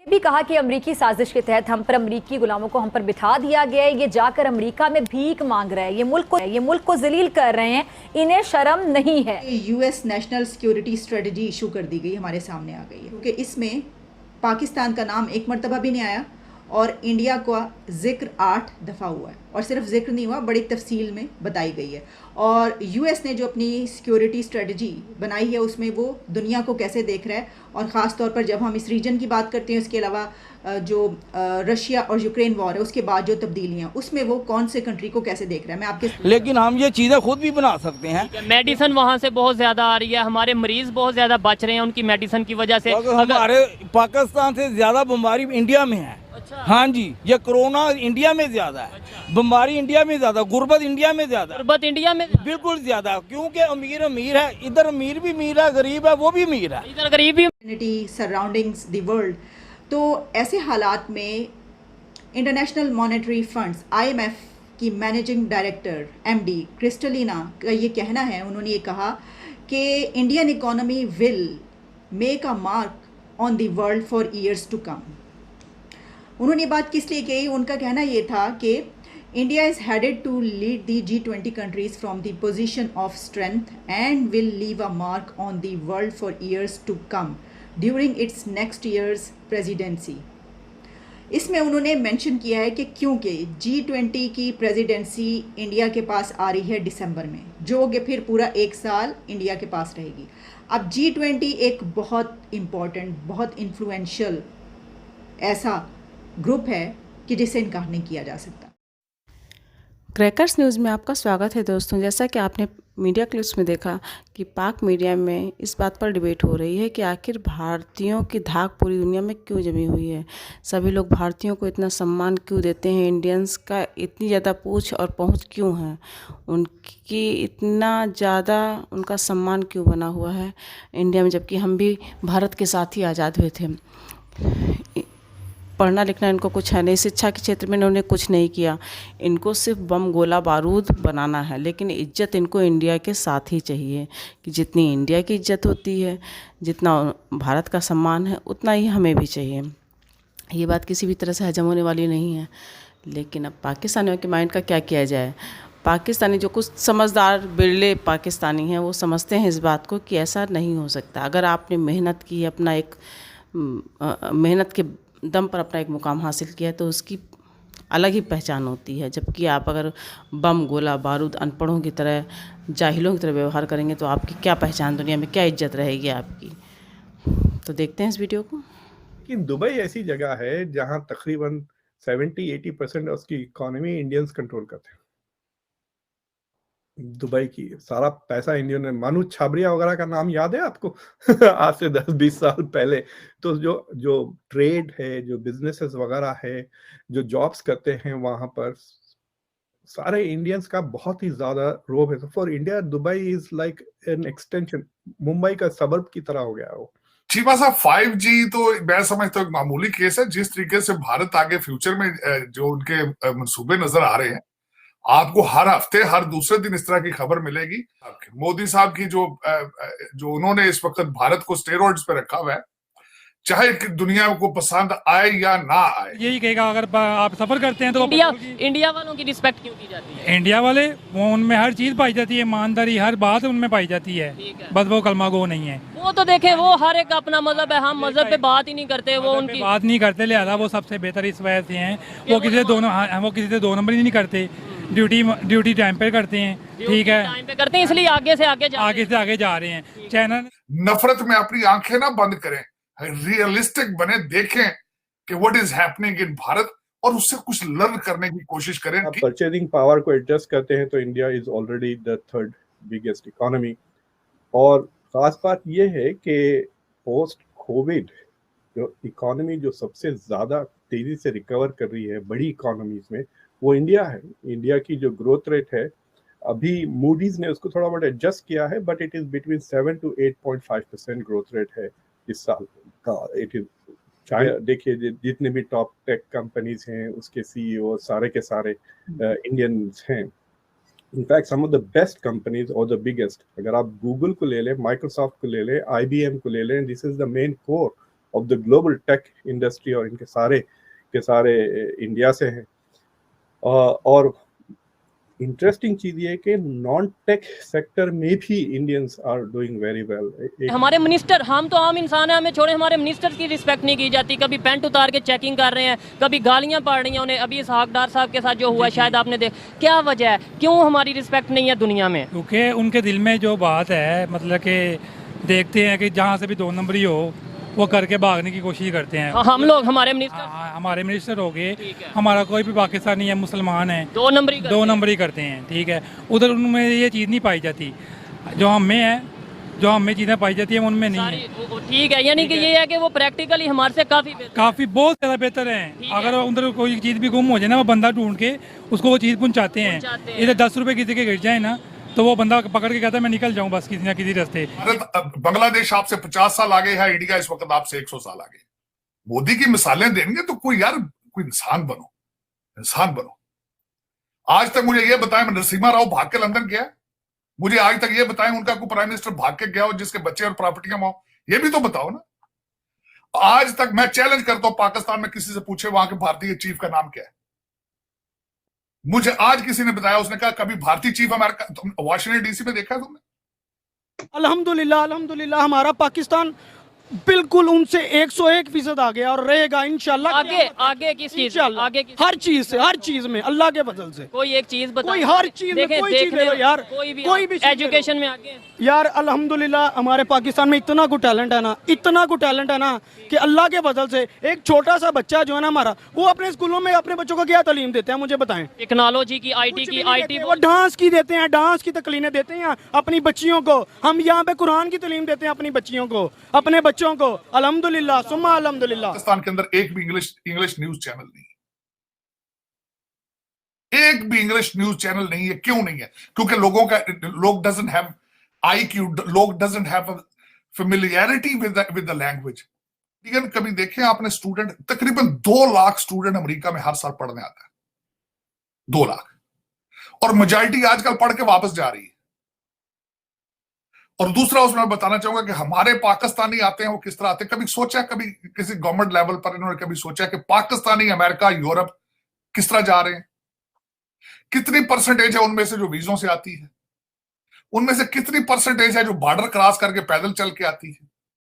ये भी कहा कि अमेरिकी साजिश के तहत हम पर अमेरिकी गुलामों को हम पर बिठा दिया गया है। ये जाकर अमेरिका में भीख मांग रहे हैं, ये मुल्क को जलील कर रहे हैं, इन्हें शर्म नहीं है। US national security strategy issue कर दी गई, हमारे सामने आ गई है, क्योंकि इसमें पाकिस्तान का नाम एक मरतबा भी नहीं आया और इंडिया का जिक्र 8 दफ़ा हुआ है, और सिर्फ जिक्र नहीं हुआ, बड़ी तफसील में बताई गई है। और यूएस ने जो अपनी सिक्योरिटी स्ट्रेटजी बनाई है उसमें वो दुनिया को कैसे देख रहा है, और ख़ास तौर पर जब हम इस रीजन की बात करते हैं, उसके अलावा जो रशिया और यूक्रेन वॉर है उसके बाद जो तब्दीलियाँ, उसमें वो कौन से कंट्री को कैसे देख रहा है, मैं आपके। लेकिन हम ये चीज़ें खुद भी बना सकते हैं। मेडिसिन वहाँ से बहुत ज़्यादा आ रही है, हमारे मरीज बहुत ज़्यादा बच रहे हैं उनकी मेडिसिन की वजह से। हमारे पाकिस्तान से ज़्यादा बीमारी इंडिया में है। अच्छा। हाँ जी, ये कोरोना इंडिया में ज़्यादा है। अच्छा। बीमारी इंडिया में ज़्यादा, गुर्बत इंडिया में ज़्यादा, गुर्बत इंडिया में बिल्कुल ज़्यादा, क्योंकि अमीर अमीर है, इधर अमीर भी अमीर है, गरीब है वो भी अमीर है, इधर गरीब भी। Surroundings the world. तो ऐसे हालात में इंटरनेशनल मॉनेटरी फंड्स IMF की मैनेजिंग डायरेक्टर MD क्रिस्टलिना का ये कहना है, उन्होंने ये कहा कि Indian economy will make a mark on the world for years to come. उन्होंने बात किस लिए कही, उनका कहना ये था कि India is headed to lead the G20 countries from the position of strength and will leave a mark on the world for years to come during its next years presidency. इसमें उन्होंने मेंशन किया है कि क्योंकि G20 की presidency India के पास आ रही है दिसंबर में, जो कि फिर पूरा 1 साल इंडिया के पास रहेगी। अब G20 एक बहुत इम्पॉर्टेंट, बहुत इन्फ्लुएंशियल ऐसा ग्रुप है कि जिसे इनकार नहीं किया जा सकता। क्रैकर्स न्यूज़ में आपका स्वागत है दोस्तों। जैसा कि आपने मीडिया क्लिप्स में देखा कि पाक मीडिया में इस बात पर डिबेट हो रही है कि आखिर भारतीयों की धाक पूरी दुनिया में क्यों जमी हुई है, सभी लोग भारतीयों को इतना सम्मान क्यों देते हैं, इंडियंस का इतनी ज़्यादा पूछ और पहुंच क्यों है, उनकी इतना ज़्यादा उनका सम्मान क्यों बना हुआ है इंडिया में, जबकि हम भी भारत के साथ ही आज़ाद हुए थे। पढ़ना लिखना इनको कुछ है नहीं, शिक्षा के क्षेत्र में इन्होंने कुछ नहीं किया, इनको सिर्फ बम गोला बारूद बनाना है, लेकिन इज्जत इनको इंडिया के साथ ही चाहिए कि जितनी इंडिया की इज्जत होती है, जितना भारत का सम्मान है, उतना ही हमें भी चाहिए। ये बात किसी भी तरह से हजम होने वाली नहीं है। लेकिन अब पाकिस्तानियों के माइंड का क्या किया जाए। पाकिस्तानी जो कुछ समझदार बिरले पाकिस्तानी हैं वो समझते हैं इस बात को कि ऐसा नहीं हो सकता। अगर आपने मेहनत की, अपना एक मेहनत के दम पर अपना एक मुकाम हासिल किया है तो उसकी अलग ही पहचान होती है। जबकि आप अगर बम गोला बारूद अनपढ़ों की तरह, जाहिलों की तरह व्यवहार करेंगे तो आपकी क्या पहचान दुनिया में, क्या इज्जत रहेगी आपकी। तो देखते हैं इस वीडियो को। कि दुबई ऐसी जगह है जहां तकरीबन 70-80% उसकी इकोनॉमी इंडियंस कंट्रोल करते हैं। दुबई की सारा पैसा इंडियन है। मानू छाबरिया वगैरह का नाम याद है आपको? आज से 10-20 साल पहले तो जो ट्रेड है, जो बिजनेसेस वगैरह है, जो जॉब्स करते हैं वहां पर, सारे इंडियंस का बहुत ही ज्यादा रोब है। For India Dubai is like an extension, Mumbai का सबर्ब की तरह हो गया वो। चीमा साहब 5G तो मैं समझता हूँ एक मामूली केस है। जिस तरीके से भारत आगे फ्यूचर में जो उनके मंसूबे नजर आ रहे हैं, आपको हर हफ्ते हर दूसरे दिन इस तरह की खबर मिलेगी। मोदी साहब की जो उन्होंने इस वक्त भारत को स्टेरॉइड्स पे रखा हुआ है, चाहे दुनिया को पसंद आए या ना आए। यही कहेगा अगर आप सफर करते हैं तो इंडिया वालों की रिस्पेक्ट क्यों की जाती है? इंडिया वाले वो उनमें हर चीज पाई जाती है, ईमानदारी हर बात उनमें पाई जाती है, बस वो कलमा गो नहीं है। वो तो देखे, वो हर एक अपना मजहब है, हम मजहब पे बात ही नहीं करते, वो उनकी बात नहीं करते, लिहाजा वो सबसे बेहतर इस वजह से हैं। वो किसी से दो नंबर ही नहीं करते, ड्यूटी टाइम पे करते हैं, ठीक है, टाइम पे करते हैं, इसलिए आगे से आगे जा रहे हैं। चाइना नफरत में अपनी आंखें ना बंद करें, रियलिस्टिक बने, देखें कि what is happening in Bharat और उससे कुछ लर्न करने की कोशिश करें। आप परचेजिंग पावर को एडजस्ट करते हैं तो India is already the 3rd biggest economy. और खास बात यह है कि पोस्ट कोविड जो इकोनॉमी जो सबसे ज्यादा तेजी से रिकवर कर रही है बड़ी इकोनॉमीज में, वो इंडिया है। इंडिया की जो ग्रोथ रेट है, अभी मूडीज ने उसको थोड़ा बहुत एडजस्ट किया है, but it is between 7 to 8.5% growth rate है इस साल का। इट इज देखिए जितने भी टॉप टेक कंपनीज हैं उसके CEO सारे के सारे इंडियंस हैं। In fact some of the best companies और द बिगेस्ट, अगर आप गूगल को ले लें, माइक्रोसॉफ्ट को ले लें, IBM को ले लें, this is the main core of the global tech industry, और इनके सारे के सारे इंडिया से हैं। और इंटरेस्टिंग चीज ये है कि नॉन टेक सेक्टर में भी Indians are doing very well. हमारे मिनिस्टर, हम तो आम इंसान हैं, हमें छोड़े, हमारे मिनिस्टर की रिस्पेक्ट नहीं की जाती। कभी पैंट उतार के चेकिंग कर रहे हैं, कभी गालियां पड़ रही हैं उन्हें। अभी इसहाक डार साहब के साथ जो हुआ शायद आपने क्या वजह है, क्यों हमारी रिस्पेक्ट नहीं है दुनिया में? क्योंकि उनके दिल में जो बात है, मतलब कि देखते हैं कि जहाँ से भी 2 नंबरी हो वो करके भागने की कोशिश करते हैं। हम लोग, हमारे मिनिस्टर, हमारे मिनिस्टर हो गए, हमारा कोई भी पाकिस्तानी है, मुसलमान है, 2 नंबरी करते हैं। ठीक है, उधर उनमें ये चीज़ नहीं पाई जाती जो हम में है, जो हमें चीज़ें पाई जाती है उनमें नहीं है। ठीक है, यानी कि ये है कि वो प्रैक्टिकली हमारे से काफ़ी बहुत ज़्यादा बेहतर है। अगर उधर कोई चीज़ भी गुम हो जाए ना, वो बंदा ढूंढ के उसको वो चीज़ पहुँचाते हैं। इधर 10 रुपये किसी के गिर जाए ना, तो वो बंदा पकड़ के कहता है मैं निकल जाऊं बस किसी ना किसी रास्ते। बांग्लादेश आपसे 50 साल आगे है, इंडिया इस वक्त आपसे 100 साल आगे। मोदी की मिसालें देंगे तो कोई इंसान बनो। आज तक मुझे ये बताएं, नरसिम्हा राव भाग के लंदन गया? मुझे आज तक ये बताएं उनका कोई प्राइम मिनिस्टर भाग के गया हो जिसके बच्चे और प्रॉपर्टियां हो? ये भी तो बताओ ना। आज तक मैं चैलेंज करता हूं, पाकिस्तान में किसी से पूछे वहां के भारतीय चीफ का नाम क्या है। मुझे आज किसी ने बताया, उसने कहा कभी भारतीय चीफ अमेरिका वाशिंगटन डीसी में देखा है तुमने? अल्हम्दुलिल्लाह हमारा पाकिस्तान बिल्कुल उनसे 101% आ गया और रहेगा इंशाल्लाह। आगे किस चीज? हर चीज में अल्लाह के फजल से। कोई एक चीज बताओ। कोई हर चीज में कोई चीज ले लो यार, कोई भी एजुकेशन में आगे यार। अल्हम्दुलिल्लाह हमारे पाकिस्तान में इतना कुछ टैलेंट है ना कि अल्लाह के फजल से एक छोटा सा बच्चा जो है ना हमारा, वो अपने स्कूलों में अपने बच्चों को क्या तालीम देते हैं मुझे बताएं? टेक्नोलॉजी की, आईटी वो डांस की देते हैं, डांस की तकलीनें देते हैं अपनी बच्चियों को। हम यहाँ पे कुरान की तालीम देते हैं अपनी बच्चियों को, अपने बच्चों को। अल्हम्दुलिल्लाह सुम्मा अल्हम्दुलिल्लाह। पाकिस्तान के अंदर एक भी इंग्लिश न्यूज चैनल नहीं है, एक भी इंग्लिश न्यूज चैनल नहीं है। क्यों नहीं है? क्योंकि लोग डजंट हैव IQ, लोग doesn't have familiarity with the language. लेकिन कभी देखें आपने स्टूडेंट, तकरीबन 2 लाख स्टूडेंट अमेरिका में हर साल पढ़ने आता है, 2 लाख, और मेजॉरिटी आजकल पढ़ के वापस जा रही है। और दूसरा उसमें बताना चाहूंगा कि हमारे पाकिस्तानी आते हैं, वो किस तरह आते हैं? कभी सोचा, कभी किसी गवर्नमेंट लेवल पर इन्होंने कभी सोचा कि पाकिस्तानी अमेरिका, यूरोप किस तरह जा रहे हैं? कितनी परसेंटेज है उनमें से जो वीजों से आती है? उनमें से कितनी परसेंटेज है जो बॉर्डर क्रॉस करके पैदल चल के आती है?